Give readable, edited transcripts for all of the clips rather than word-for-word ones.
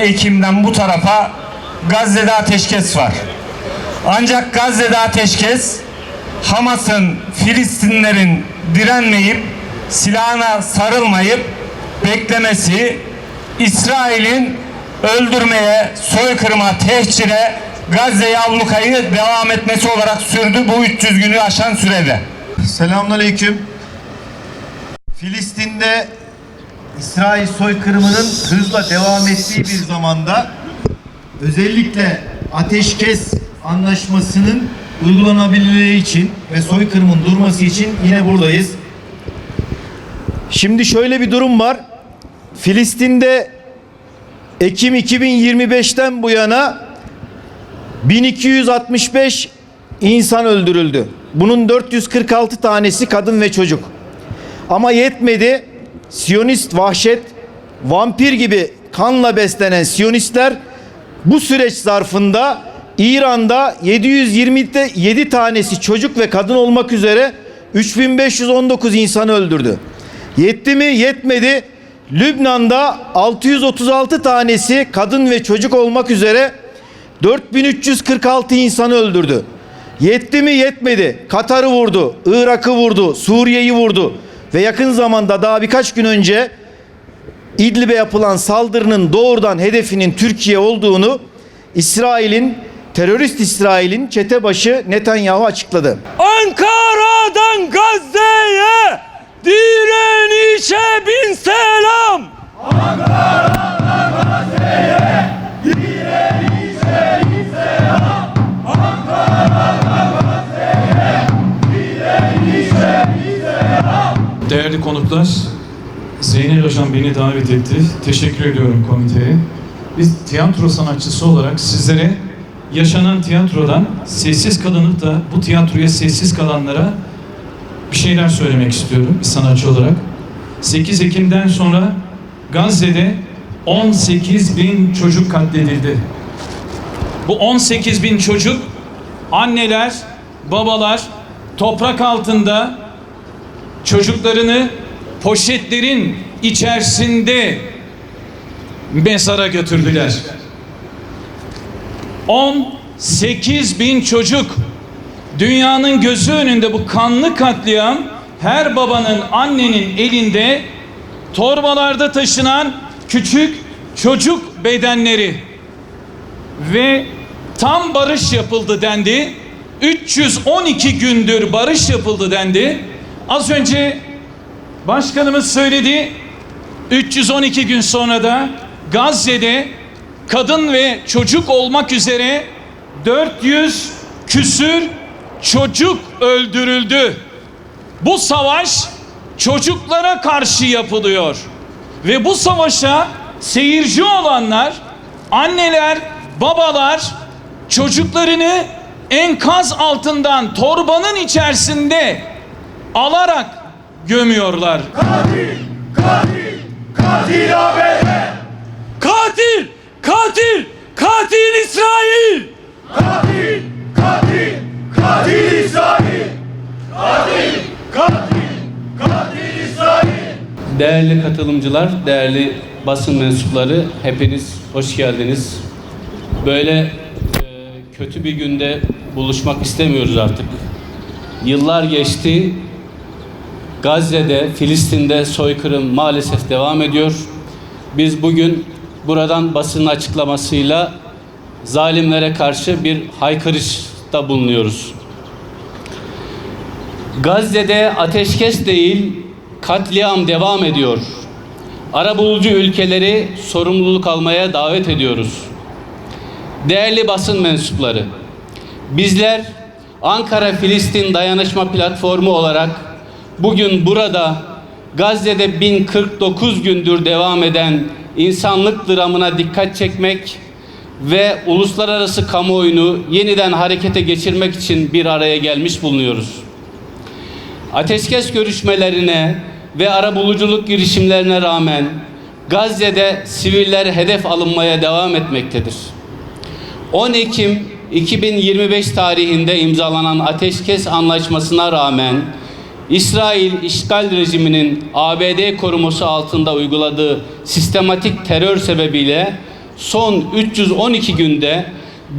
Ekim'den bu tarafa Gazze'de ateşkes var. Ancak Gazze'de ateşkes Hamas'ın, Filistinlerin direnmeyip silahına sarılmayıp beklemesi, İsrail'in öldürmeye, soykırıma, tehcire, Gazze'yi ablukayı devam etmesi olarak sürdü bu 300 günü aşan sürede. Selamünaleyküm. Filistin'de İsrail soykırımının hızla devam ettiği bir zamanda özellikle ateşkes anlaşmasının uygulanabilirliği için ve soykırımın durması için yine buradayız. Şimdi şöyle bir durum var. Filistin'de Ekim 2025'ten bu yana 1265 insan öldürüldü. Bunun 446 tanesi kadın ve çocuk. Ama yetmedi. Siyonist vahşet, vampir gibi kanla beslenen Siyonistler bu süreç zarfında İran'da 727 tanesi çocuk ve kadın olmak üzere 3519 insanı öldürdü. Yetti mi? Yetmedi. Lübnan'da 636 tanesi kadın ve çocuk olmak üzere 4346 insanı öldürdü. Yetti mi? Yetmedi. Katar'ı vurdu, Irak'ı vurdu, Suriye'yi vurdu. Ve yakın zamanda daha birkaç gün önce İdlib'e yapılan saldırının doğrudan hedefinin Türkiye olduğunu terörist İsrail'in çetebaşı Netanyahu açıkladı. Ankara'dan Gazze'ye direnişe bin selam. Ankara'dan Gazze'ye direnişe bin selam. Ankara'dan Gazze'ye direnişe bin selam. Değerli konuklar, Zeynel Hocam beni davet etti. Teşekkür ediyorum komiteye. Biz tiyatro sanatçısı olarak sizlere yaşanan tiyatrodan sessiz kalınıp da bu tiyatroya sessiz kalanlara bir şeyler söylemek istiyorum bir sanatçı olarak. 8 Ekim'den sonra Gazze'de 18.000 çocuk katledildi. Bu 18.000 çocuk anneler, babalar toprak altında çocuklarını poşetlerin içerisinde mezara götürdüler. 18.000 çocuk, dünyanın gözü önünde bu kanlı katliam, her babanın, annenin elinde torbalarda taşınan küçük çocuk bedenleri ve tam barış yapıldı dendi. 312 gündür barış yapıldı dendi. Az önce başkanımız söyledi, 312 gün sonra da Gazze'de kadın ve çocuk olmak üzere 400 küsür çocuk öldürüldü. Bu savaş çocuklara karşı yapılıyor. Ve bu savaşa seyirci olanlar, anneler, babalar çocuklarını enkaz altından torbanın içerisinde alarak gömüyorlar. Katil, katil, katil ABD. Katil, katil, katil İsrail. Katil, katil, katil İsrail. Katil, katil, katil İsrail. Değerli katılımcılar, değerli basın mensupları, hepiniz hoş geldiniz. Böyle kötü bir günde buluşmak istemiyoruz artık. Yıllar geçti. Gazze'de, Filistin'de soykırım maalesef devam ediyor. Biz bugün buradan basın açıklamasıyla zalimlere karşı bir haykırışta bulunuyoruz. Gazze'de ateşkes değil, katliam devam ediyor. Arabulucu ülkeleri sorumluluk almaya davet ediyoruz. Değerli basın mensupları, bizler Ankara-Filistin Dayanışma Platformu olarak bugün burada Gazze'de 1049 gündür devam eden insanlık dramına dikkat çekmek ve uluslararası kamuoyunu yeniden harekete geçirmek için bir araya gelmiş bulunuyoruz. Ateşkes görüşmelerine ve arabuluculuk girişimlerine rağmen Gazze'de siviller hedef alınmaya devam etmektedir. 10 Ekim 2025 tarihinde imzalanan Ateşkes Anlaşması'na rağmen İsrail işgal rejiminin ABD koruması altında uyguladığı sistematik terör sebebiyle son 312 günde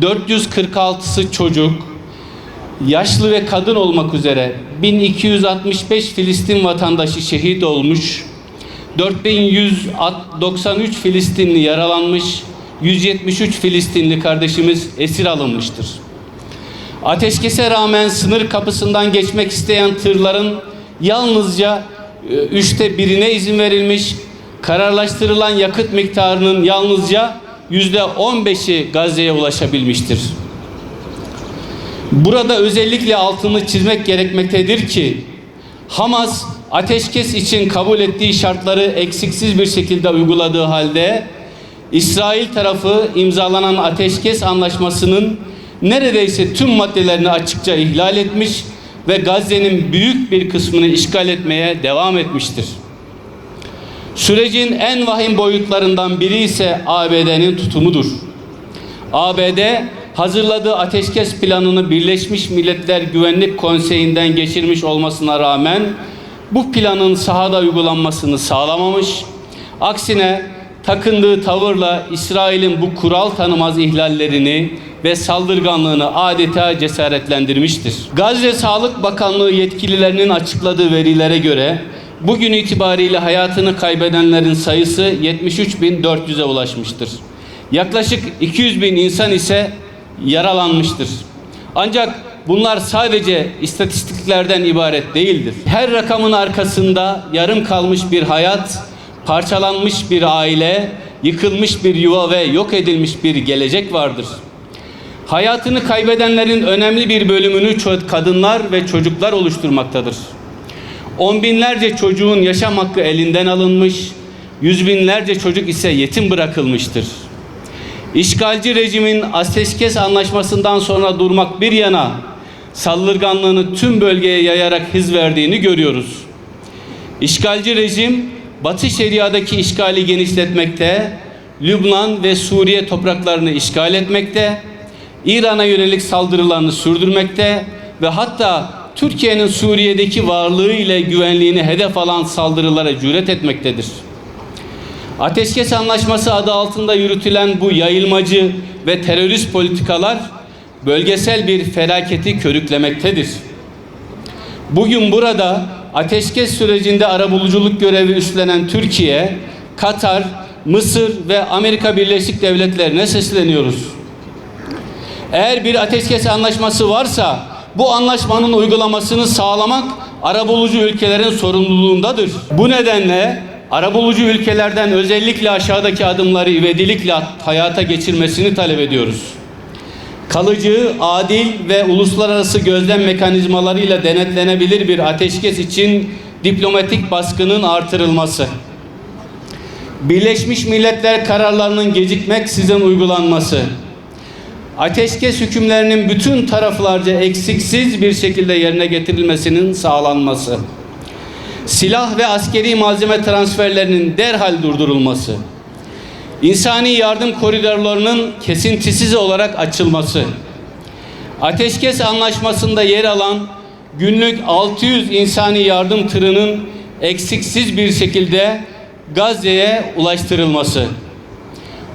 446'sı çocuk, yaşlı ve kadın olmak üzere 1265 Filistin vatandaşı şehit olmuş, 4193 Filistinli yaralanmış, 173 Filistinli kardeşimiz esir alınmıştır. Ateşkese rağmen sınır kapısından geçmek isteyen tırların yalnızca 1/3'ine izin verilmiş, kararlaştırılan yakıt miktarının yalnızca %15'i Gazze'ye ulaşabilmiştir. Burada özellikle altını çizmek gerekmektedir ki Hamas ateşkes için kabul ettiği şartları eksiksiz bir şekilde uyguladığı halde İsrail tarafı imzalanan ateşkes anlaşmasının neredeyse tüm maddelerini açıkça ihlal etmiş ve Gazze'nin büyük bir kısmını işgal etmeye devam etmiştir. Sürecin en vahim boyutlarından biri ise ABD'nin tutumudur. ABD hazırladığı ateşkes planını Birleşmiş Milletler Güvenlik Konseyi'nden geçirmiş olmasına rağmen bu planın sahada uygulanmasını sağlamamış, aksine takındığı tavırla İsrail'in bu kural tanımaz ihlallerini ve saldırganlığını adeta cesaretlendirmiştir. Gazze Sağlık Bakanlığı yetkililerinin açıkladığı verilere göre bugün itibariyle hayatını kaybedenlerin sayısı 73.400'e ulaşmıştır. Yaklaşık 200.000 insan ise yaralanmıştır. Ancak bunlar sadece istatistiklerden ibaret değildir. Her rakamın arkasında yarım kalmış bir hayat, parçalanmış bir aile, yıkılmış bir yuva ve yok edilmiş bir gelecek vardır. Hayatını kaybedenlerin önemli bir bölümünü kadınlar ve çocuklar oluşturmaktadır. On binlerce çocuğun yaşam hakkı elinden alınmış, yüz binlerce çocuk ise yetim bırakılmıştır. İşgalci rejimin ateşkes anlaşmasından sonra durmak bir yana saldırganlığını tüm bölgeye yayarak hız verdiğini görüyoruz. İşgalci rejim Batı Şeria'daki işgali genişletmekte, Lübnan ve Suriye topraklarını işgal etmekte, İran'a yönelik saldırılarını sürdürmekte ve hatta Türkiye'nin Suriye'deki varlığı ile güvenliğini hedef alan saldırılara cüret etmektedir. Ateşkes Anlaşması adı altında yürütülen bu yayılmacı ve terörist politikalar bölgesel bir felaketi körüklemektedir. Bugün burada ateşkes sürecinde arabuluculuk görevi üstlenen Türkiye, Katar, Mısır ve Amerika Birleşik Devletleri'ne sesleniyoruz. Eğer bir ateşkes anlaşması varsa bu anlaşmanın uygulamasını sağlamak arabulucu ülkelerin sorumluluğundadır. Bu nedenle arabulucu ülkelerden özellikle aşağıdaki adımları ivedilikle hayata geçirmesini talep ediyoruz. Kalıcı, adil ve uluslararası gözlem mekanizmalarıyla denetlenebilir bir ateşkes için diplomatik baskının artırılması, Birleşmiş Milletler kararlarının gecikmeksizin uygulanması, ateşkes hükümlerinin bütün taraflarca eksiksiz bir şekilde yerine getirilmesinin sağlanması, silah ve askeri malzeme transferlerinin derhal durdurulması, insani yardım koridorlarının kesintisiz olarak açılması, ateşkes anlaşmasında yer alan günlük 600 insani yardım tırının eksiksiz bir şekilde Gazze'ye ulaştırılması,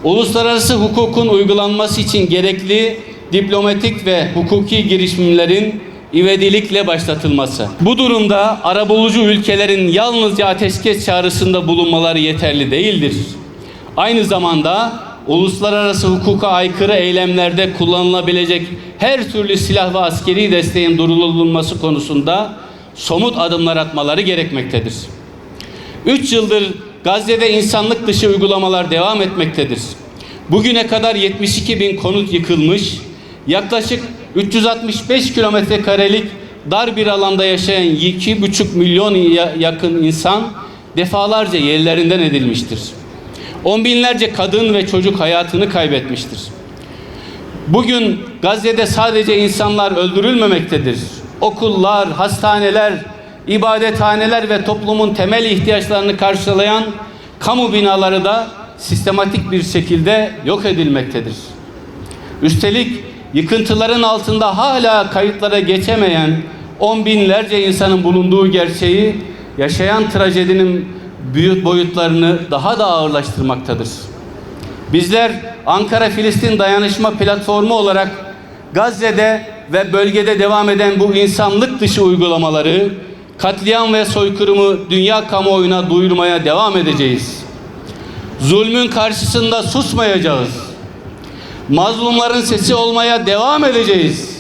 uluslararası hukukun uygulanması için gerekli diplomatik ve hukuki girişimlerin ivedilikle başlatılması. Bu durumda arabulucu ülkelerin yalnızca ateşkes çağrısında bulunmaları yeterli değildir. Aynı zamanda uluslararası hukuka aykırı eylemlerde kullanılabilecek her türlü silah ve askeri desteğin durdurulması konusunda somut adımlar atmaları gerekmektedir. 3 yıldır Gazze'de insanlık dışı uygulamalar devam etmektedir. Bugüne kadar 72 bin konut yıkılmış, yaklaşık 365 kilometre karelik dar bir alanda yaşayan 2,5 milyon yakın insan defalarca yerlerinden edilmiştir. On binlerce kadın ve çocuk hayatını kaybetmiştir. Bugün Gazze'de sadece insanlar öldürülmemektedir. Okullar, hastaneler, ibadethaneler ve toplumun temel ihtiyaçlarını karşılayan kamu binaları da sistematik bir şekilde yok edilmektedir. Üstelik yıkıntıların altında hala kayıtlara geçemeyen on binlerce insanın bulunduğu gerçeği yaşayan trajedinin büyük boyutlarını daha da ağırlaştırmaktadır. Bizler Ankara-Filistin Dayanışma Platformu olarak Gazze'de ve bölgede devam eden bu insanlık dışı uygulamaları, katliam ve soykırımı dünya kamuoyuna duyurmaya devam edeceğiz. Zulmün karşısında susmayacağız. Mazlumların sesi olmaya devam edeceğiz.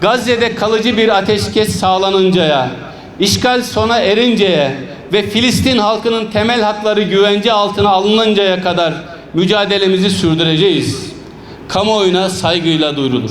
Gazze'de kalıcı bir ateşkes sağlanıncaya, işgal sona erinceye ve Filistin halkının temel hakları güvence altına alınıncaya kadar mücadelemizi sürdüreceğiz. Kamuoyuna saygıyla duyurulur.